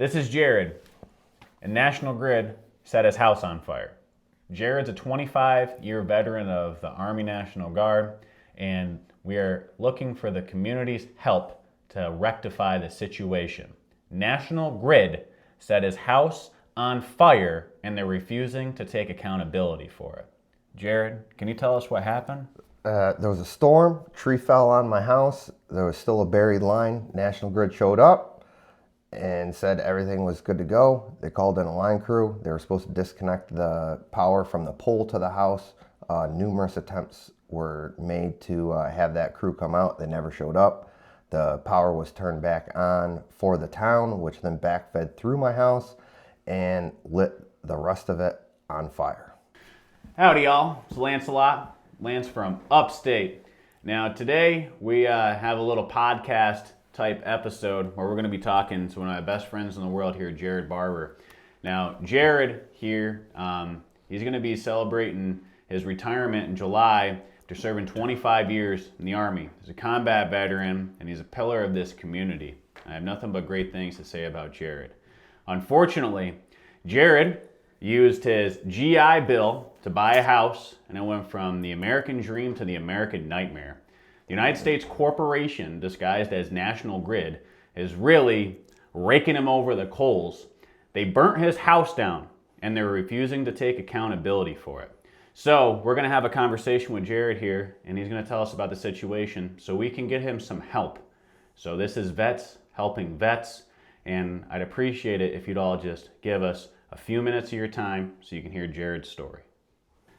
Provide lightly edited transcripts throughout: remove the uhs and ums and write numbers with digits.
This is Jarod, and National Grid set his house on fire. Jarod's a 25-year veteran of the Army National Guard, and we are looking for the community's help to rectify the situation. National Grid set his house on fire, and they're refusing to take accountability for it. Jarod, can you tell us what happened? There was a storm, tree fell on my house, there was still a buried line. National Grid showed up and said everything was good to go. They called in a line crew. They were supposed to disconnect the power from the pole to the house. Numerous attempts were made to have that crew come out. They never showed up. The power was turned back on for the town, which then backfed through my house and lit the rest of it on fire. Howdy y'all, it's Lancelot. Lance from Upstate. Now today we have a little podcast type episode where we're going to be talking to one of my best friends in the world here, Jarod Barber. Now Jarod here, he's going to be celebrating his retirement in July after serving 25 years in the Army. He's a combat veteran and he's a pillar of this community. I have nothing but great things to say about Jarod. Unfortunately, Jarod used his GI Bill to buy a house, and it went from the American dream to the American nightmare. The United States corporation, disguised as National Grid, is really raking him over the coals. They burnt his house down, and they're refusing to take accountability for it. So we're going to have a conversation with Jarod here, and he's going to tell us about the situation so we can get him some help. So this is Vets Helping Vets, and I'd appreciate it if you'd all just give us a few minutes of your time so you can hear Jarod's story.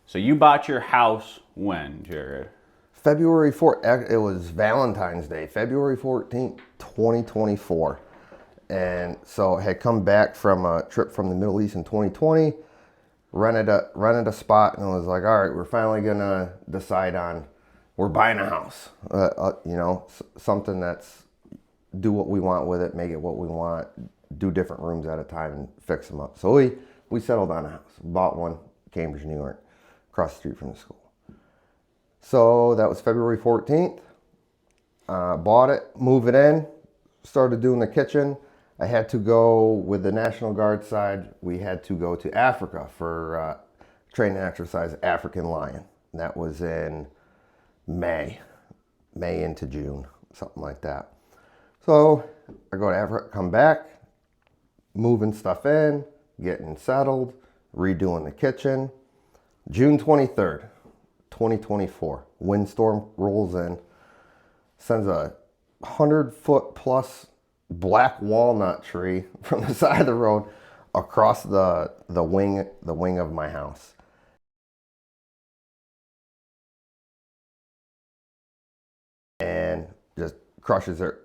So you bought your house when, Jarod? February 4th, it was Valentine's Day, February 14th, 2024. And so I had come back from a trip from the Middle East in 2020, rented a spot, and I was like, all right, we're finally gonna decide on, we're buying a house. Something that's, do what we want with it, make it what we want, do different rooms at a time and fix them up. So we settled on a house, bought one, Cambridge, New York, across the street from the school. So that was February 14th. Bought it, move it in, started doing the kitchen. I had to go with the National Guard side. We had to go to Africa for training exercise, African lion. That was in May into June, something like that. So I go to Africa, come back, moving stuff in, getting settled, redoing the kitchen. June 23rd. 2024, windstorm rolls in, sends a 100-foot plus black walnut tree from the side of the road across the wing of my house. And just crushes their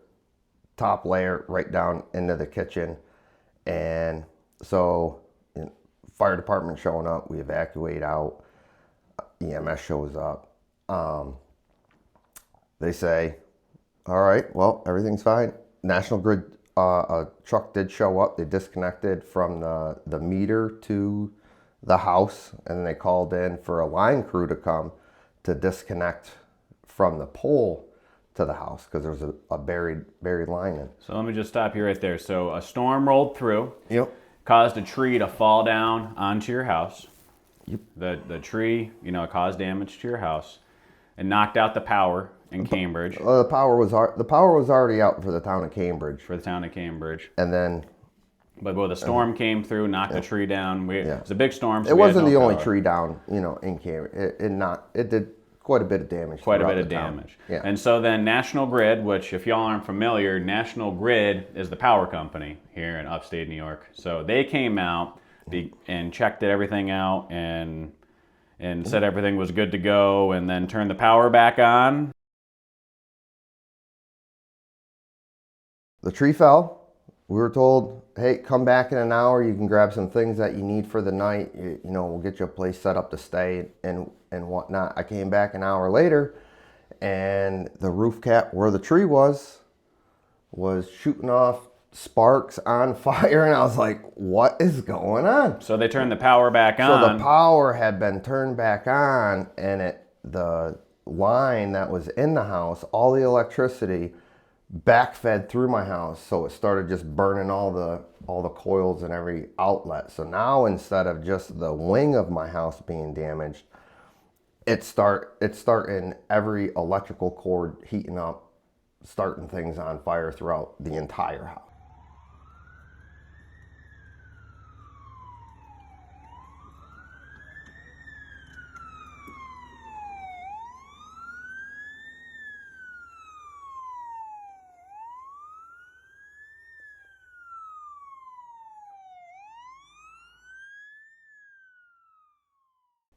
top layer right down into the kitchen. And so, fire department showing up, we evacuate out. EMS shows up. They say, all right, well, everything's fine. National Grid, a truck did show up. They disconnected from the meter to the house, and then they called in for a line crew to come to disconnect from the pole to the house because there was a buried line in. So let me just stop you right there. So a storm rolled through, Caused a tree to fall down onto your house. Yep. The tree, caused damage to your house and knocked out the power in Cambridge. The power was already out for the town of Cambridge. And then, but the storm came through, knocked the tree down. It was a big storm. So it wasn't the only tree down, in Cambridge. It did quite a bit of damage. Yeah. And so then National Grid, which if y'all aren't familiar, National Grid is the power company here in Upstate New York. So they came out and checked everything out and said everything was good to go, and then turned the power back on. The tree fell. We were told, hey, come back in an hour. You can grab some things that you need for the night. We'll get you a place set up to stay and whatnot. I came back an hour later, and the roof cap where the tree was shooting off sparks on fire, and I was like, what is going on? So they turned the power back on. So the power had been turned back on, and the line that was in the house, all the electricity backfed through my house, so it started just burning all the coils and every outlet. So now instead of just the wing of my house being damaged, it's starting every electrical cord heating up, starting things on fire throughout the entire house.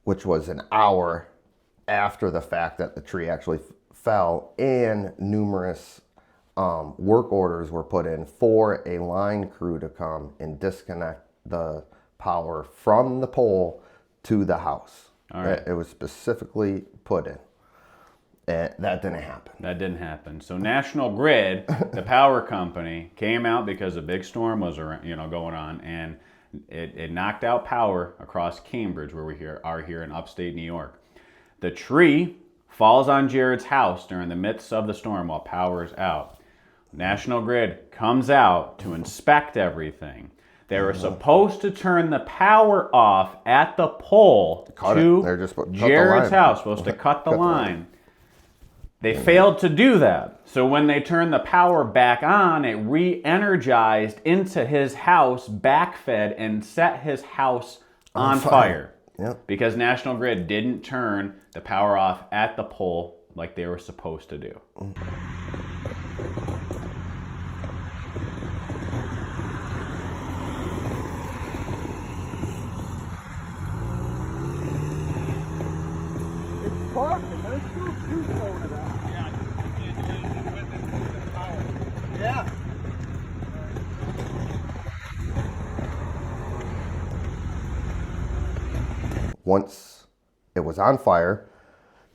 Which was an hour after the fact that the tree actually fell, and numerous work orders were put in for a line crew to come and disconnect the power from the pole to the house. All right. It was specifically put in. And that didn't happen. That didn't happen. So National Grid, the power company, came out because a big storm was going on, and it knocked out power across Cambridge, where we are here in upstate New York. The tree falls on Jarod's house during the midst of the storm while power is out. National Grid comes out to inspect everything. They were supposed to turn the power off at the pole to Jarod's house, supposed to cut the line. They failed to do that. So when they turned the power back on, it re-energized into his house, backfed, and set his house on fire. Yep. Because National Grid didn't turn the power off at the pole like they were supposed to do. It's parking. There's two blowing it out. Yeah. Once it was on fire,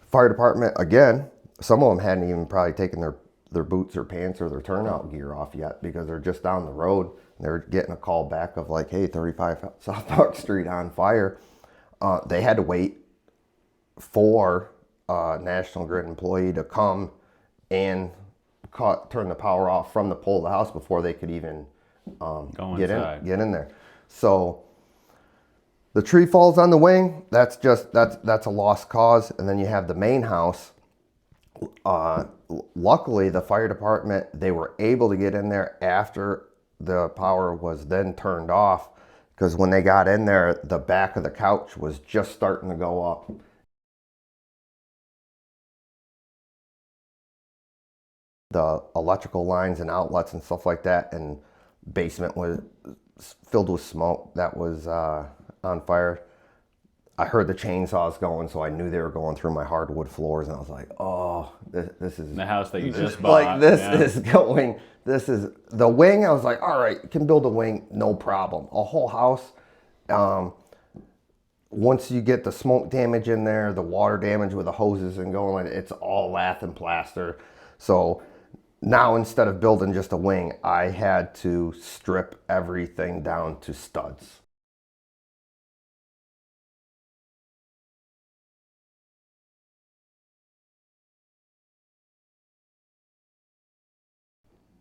fire department, again, some of them hadn't even probably taken their boots or pants or their turnout gear off yet, because they're just down the road. They're getting a call back of like, hey, 35 South Park Street on fire. They had to wait for a National Grid employee to come and turn the power off from the pole of the house before they could even get in there. So the tree falls on the wing. That's a lost cause. And then you have the main house. Luckily, the fire department, they were able to get in there after the power was then turned off, because when they got in there, the back of the couch was just starting to go up. The electrical lines and outlets and stuff like that, and basement was filled with smoke that was on fire. I heard the chainsaws going, so I knew they were going through my hardwood floors, and I was like, oh, this is... The house that you just bought. Like, this is the wing. I was like, all right, can build a wing, no problem. A whole house, once you get the smoke damage in there, the water damage with the hoses and going, it's all lath and plaster. So now, instead of building just a wing, I had to strip everything down to studs.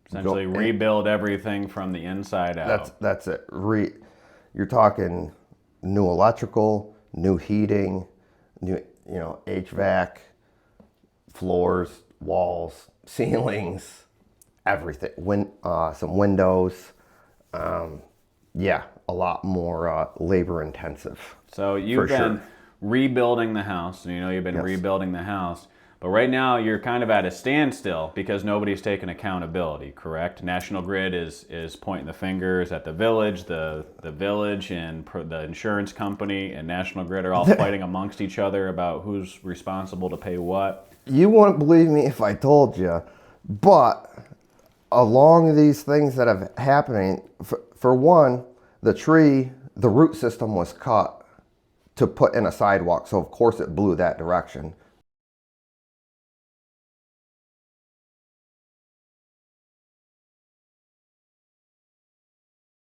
Essentially rebuild everything from the inside out. That's it. You're talking new electrical, new heating, new HVAC, floors, walls, ceilings, everything. Some windows. Yeah, a lot more labor intensive. So you've been rebuilding the house, and you've been rebuilding the house. But right now, you're kind of at a standstill because nobody's taking accountability, correct? National Grid is pointing the fingers at the village and the insurance company and National Grid are all fighting amongst each other about who's responsible to pay what. You wouldn't believe me if I told you, but along these things that have happening, for one, the root system was cut to put in a sidewalk, so of course it blew that direction.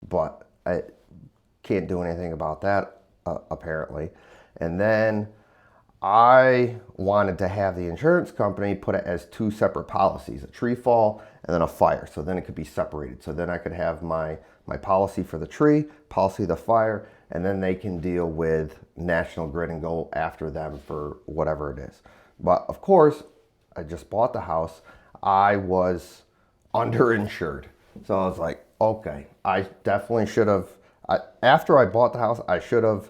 But I can't do anything about that, apparently. And then I wanted to have the insurance company put it as two separate policies, a tree fall and then a fire. So then it could be separated. So then I could have my policy for the tree, policy of the fire, and then they can deal with National Grid and go after them for whatever it is. But of course, I just bought the house. I was underinsured. So I was like, okay, I definitely should have, after I bought the house, I should have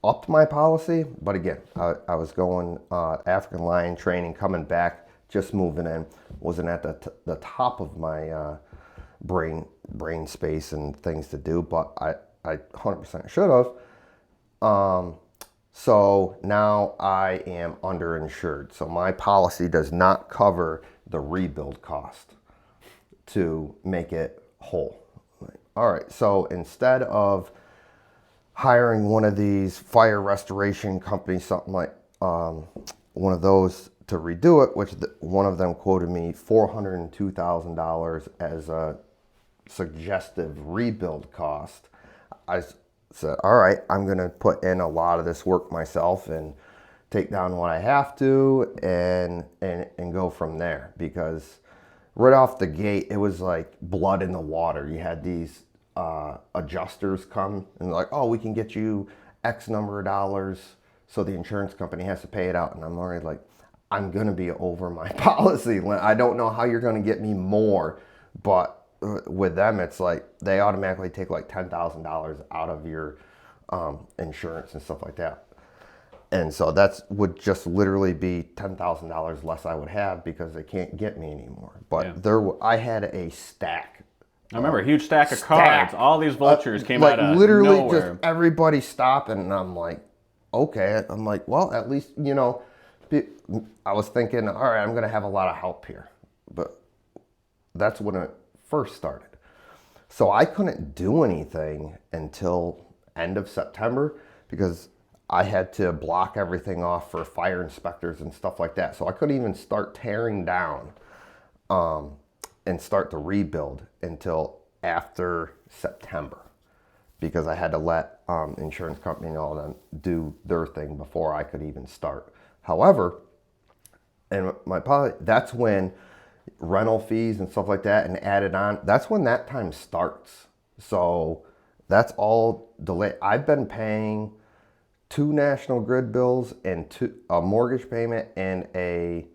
upped my policy. But again, I was going African lion training, coming back, just moving in, wasn't at the top of my brain space and things to do, but I 100% should have. So now I am underinsured. So my policy does not cover the rebuild cost to make it whole. All right, so instead of hiring one of these fire restoration companies, something like one of those to redo it, which one of them quoted me $402,000 as a suggestive rebuild cost, I said, all right, I'm going to put in a lot of this work myself and take down what I have to and go from there. Because right off the gate, it was like blood in the water. You had these adjusters come and like, oh, we can get you X number of dollars, so the insurance company has to pay it out. And I'm already like, I'm going to be over my policy. I don't know how you're going to get me more, but with them, it's like they automatically take like $10,000 out of your insurance and stuff like that. And so that would just literally be $10,000 less I would have because they can't get me anymore. But I had a stack. I remember a huge stack of cards. All these vultures came like out of literally nowhere. Just everybody stopping, and I'm like, okay. I'm like, well, at least, I was thinking, all right, I'm going to have a lot of help here. But that's when it first started. So I couldn't do anything until end of September because I had to block everything off for fire inspectors and stuff like that. So I couldn't even start tearing down and start to rebuild until after September because I had to let insurance company and all them do their thing before I could even start. However, and my policy, that's when rental fees and stuff like that and added on, that's when that time starts. So that's all delayed. I've been paying 2 National Grid bills and a mortgage payment and a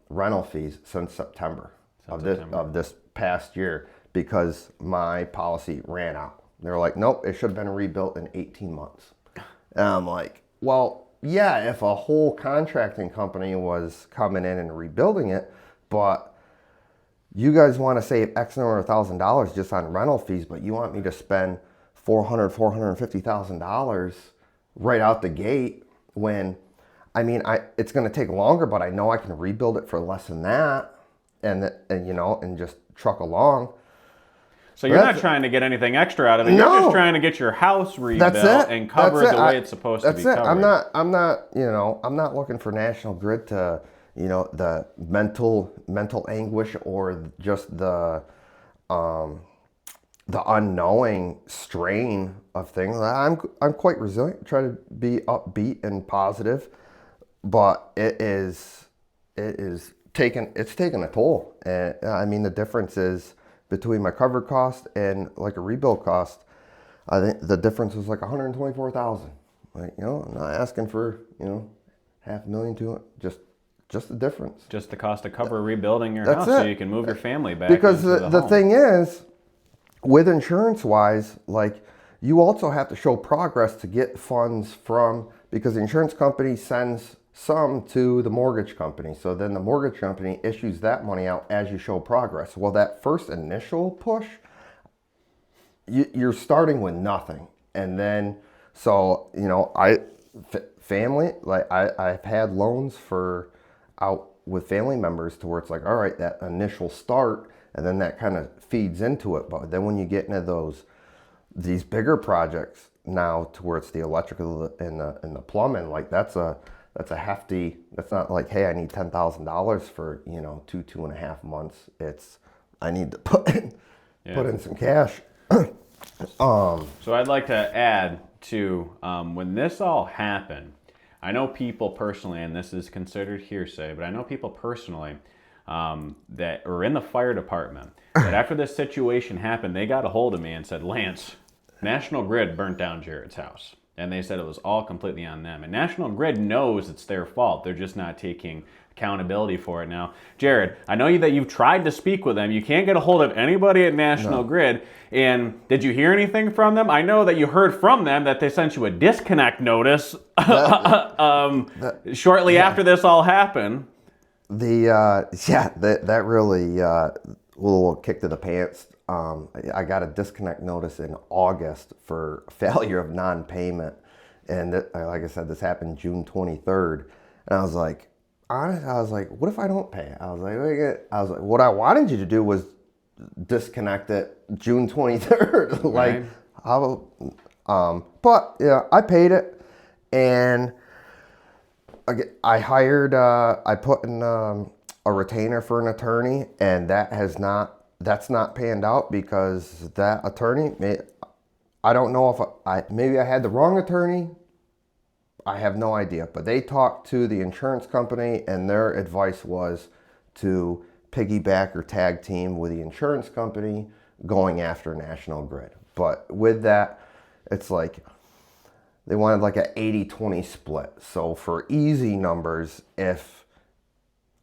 rental fees since September of this past year because my policy ran out. They were like, nope, it should have been rebuilt in 18 months. And I'm like, well, yeah, if a whole contracting company was coming in and rebuilding it, but you guys want to save X number of $1,000 just on rental fees, but you want me to spend $450,000 right out the gate when, it's going to take longer, but I know I can rebuild it for less than that and just truck along. So you're not trying to get anything extra out of it. No. You're just trying to get your house rebuilt and covered the way it's supposed to be covered. I'm not looking for National Grid to, the mental anguish or just the unknowing strain of things. I'm quite resilient, try to be upbeat and positive, but it's taken a toll. And the difference is between my cover cost and like a rebuild cost, I think the difference was like $124,000. Like, I'm not asking for, $500,000 to it, just the difference. Just the cost of cover rebuilding your house so you can move your family back because into the home. Thing is, with insurance wise, like you also have to show progress to get funds from, because the insurance company sends some to the mortgage company. So then the mortgage company issues that money out as you show progress. Well, that first initial push, you're starting with nothing. And then, so, family, like I've had loans out with family members to where it's like, all right, that initial start, and then that kind of feeds into it. But then when you get into these bigger projects now to where it's the electrical and the plumbing, like that's a hefty, that's not like, hey, I need $10,000 for, 2.5 months. It's, I need to put in some cash. So I'd like to add to, when this all happened, I know people personally, and this is considered hearsay, but I know people personally that are in the fire department that after this situation happened, they got a hold of me and said, Lance, National Grid burnt down Jarod's house. And they said it was all completely on them. And National Grid knows it's their fault. They're just not taking accountability for it now. Jarod, I know that you've tried to speak with them. You can't get a hold of anybody at National Grid. And did you hear anything from them? I know that you heard from them that they sent you a disconnect notice shortly after this all happened. That really a little kick to the pants. I got a disconnect notice in August for failure of non-payment, and like I said, this happened June 23rd. And I was like, what if I don't pay? I was like, what I wanted you to do was disconnect it June 23rd. Like, right. But yeah, I paid it, and I hired, I put in a retainer for an attorney, and that's not panned out because that attorney, I don't know if maybe I had the wrong attorney. I have no idea, but they talked to the insurance company, and their advice was to piggyback or tag team with the insurance company going after National Grid. But with that, it's like they wanted like an 80-20 split. So for easy numbers, if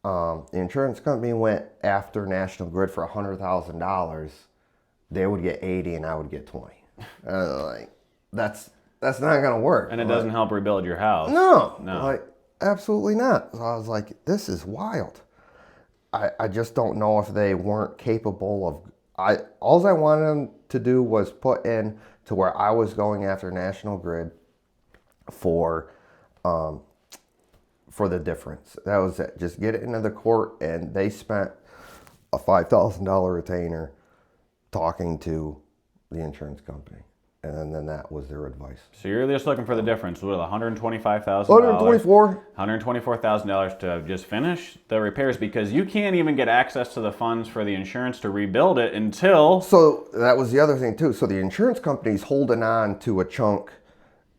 the insurance company went after National Grid for $100,000, they would get 80 and I would get 20. Like that's not gonna work. And it doesn't help rebuild your house. No, No. like absolutely not. So I was like, this is wild. I just don't know if they weren't capable of. All I wanted them to do was put in to where I was going after National Grid for the difference. That was it. Just get it into the court, and they spent a $5,000 retainer talking to the insurance company, and then that was their advice. So you're just looking for the difference with $125,000, $124,000 to just finish the repairs, because you can't even get access to the funds for the insurance to rebuild it until. So that was the other thing too. So the insurance company's holding on to a chunk,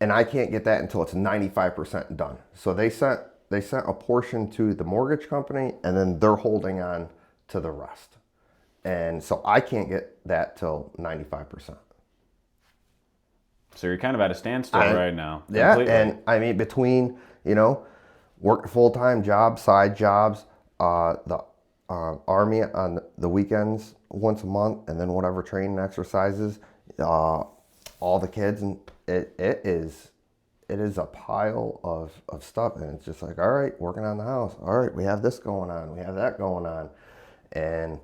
and I can't get that until it's 95% done. So they sent a portion to the mortgage company, and then they're holding on to the rest. And so I can't get that till 95%. So you're kind of at a standstill right now. Yeah, completely. and I mean, between, work full-time jobs, side jobs, the Army on the weekends once a month, and then whatever training exercises, all the kids, and it is a pile of stuff, and it's just like, all right, working on the house. All right, we have this going on, we have that going on, and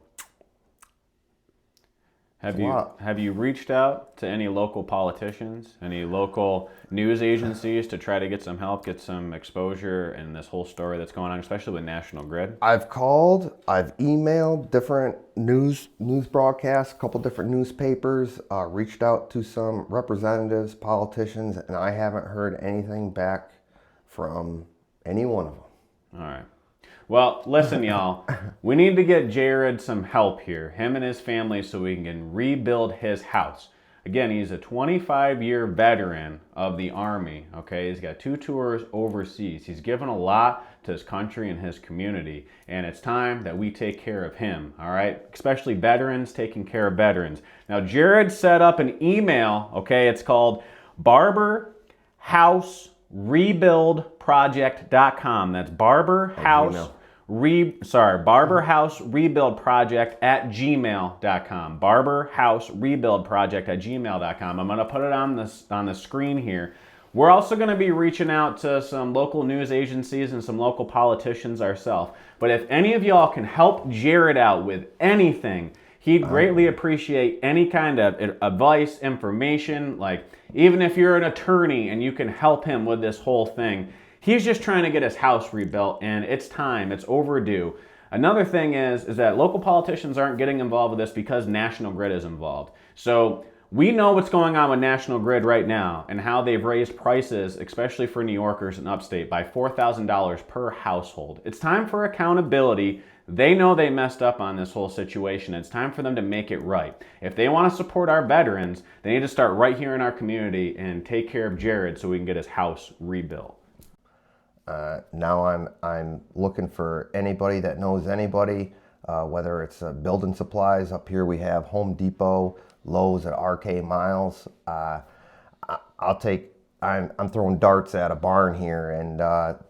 Have you reached out to any local politicians, any local news agencies to try to get some help, get some exposure in this whole story that's going on, especially with National Grid? I've called, I've emailed different news broadcasts, a couple different newspapers, reached out to some representatives, politicians, and I haven't heard anything back from any one of them. All right. Well, listen, y'all, we need to get Jarod some help here, him and his family, so we can rebuild his house. Again, he's a 25-year veteran of the Army, okay? He's got 2 tours overseas. He's given a lot to his country and his community, and it's time that we take care of him, all right? Especially veterans taking care of veterans. Now, Jarod set up an email, okay? It's called barberhouserebuildproject.com. That's barberhouserebuildproject@gmail.com. barberhouserebuildproject@gmail.com. I'm going to put it on the screen here. We're also going to be reaching out to some local news agencies and some local politicians ourselves. But if any of y'all can help Jarod out with anything, he'd greatly appreciate any kind of advice, information, like even if you're an attorney and you can help him with this whole thing. He's just trying to get his house rebuilt, and it's time. It's overdue. Another thing is that local politicians aren't getting involved with this because National Grid is involved. So we know what's going on with National Grid right now and how they've raised prices, especially for New Yorkers in Upstate, by $4,000 per household. It's time for accountability. They know they messed up on this whole situation. It's time for them to make it right. If they want to support our veterans, they need to start right here in our community and take care of Jarod so we can get his house rebuilt. Now I'm looking for anybody that knows anybody, whether it's building supplies. Up here we have Home Depot, Lowe's at RK Miles. I'll take. I'm throwing darts at a barn here and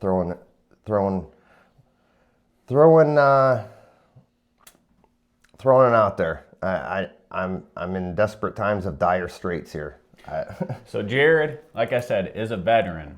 throwing it out there. I'm in desperate times of dire straits here. So Jarod, like I said, is a veteran.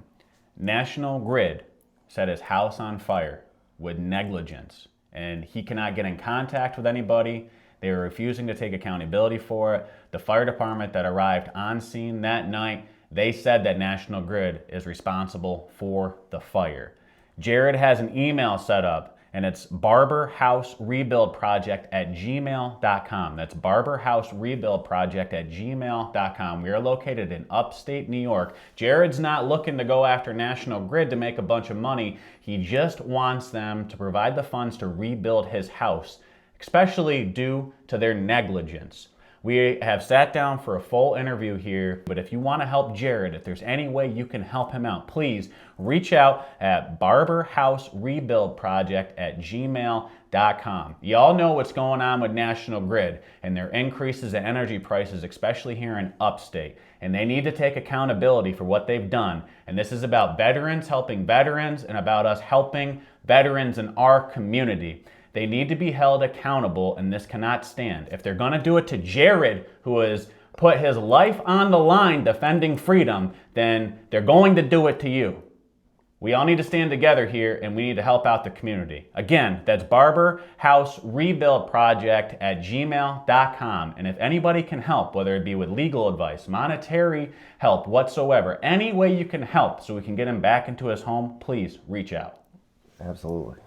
National Grid set his house on fire with negligence, and he cannot get in contact with anybody. They were refusing to take accountability for it. The fire department that arrived on scene that night, they said that National Grid is responsible for the fire. Jarod has an email set up, and it's barberhouserebuildproject@gmail.com. That's barberhouserebuildproject@gmail.com. We are located in upstate New York. Jarod's not looking to go after National Grid to make a bunch of money. He just wants them to provide the funds to rebuild his house, especially due to their negligence. We have sat down for a full interview here, but if you want to help Jarod, if there's any way you can help him out, please reach out at barberhouserebuildproject@gmail.com. Y'all know what's going on with National Grid and their increases in energy prices, especially here in upstate. And they need to take accountability for what they've done. And this is about veterans helping veterans and about us helping veterans in our community. They need to be held accountable, and this cannot stand. If they're going to do it to Jarod, who has put his life on the line defending freedom, then they're going to do it to you. We all need to stand together here, and we need to help out the community. Again, that's barberhouserebuildproject@gmail.com. And if anybody can help, whether it be with legal advice, monetary help whatsoever, any way you can help so we can get him back into his home, please reach out. Absolutely.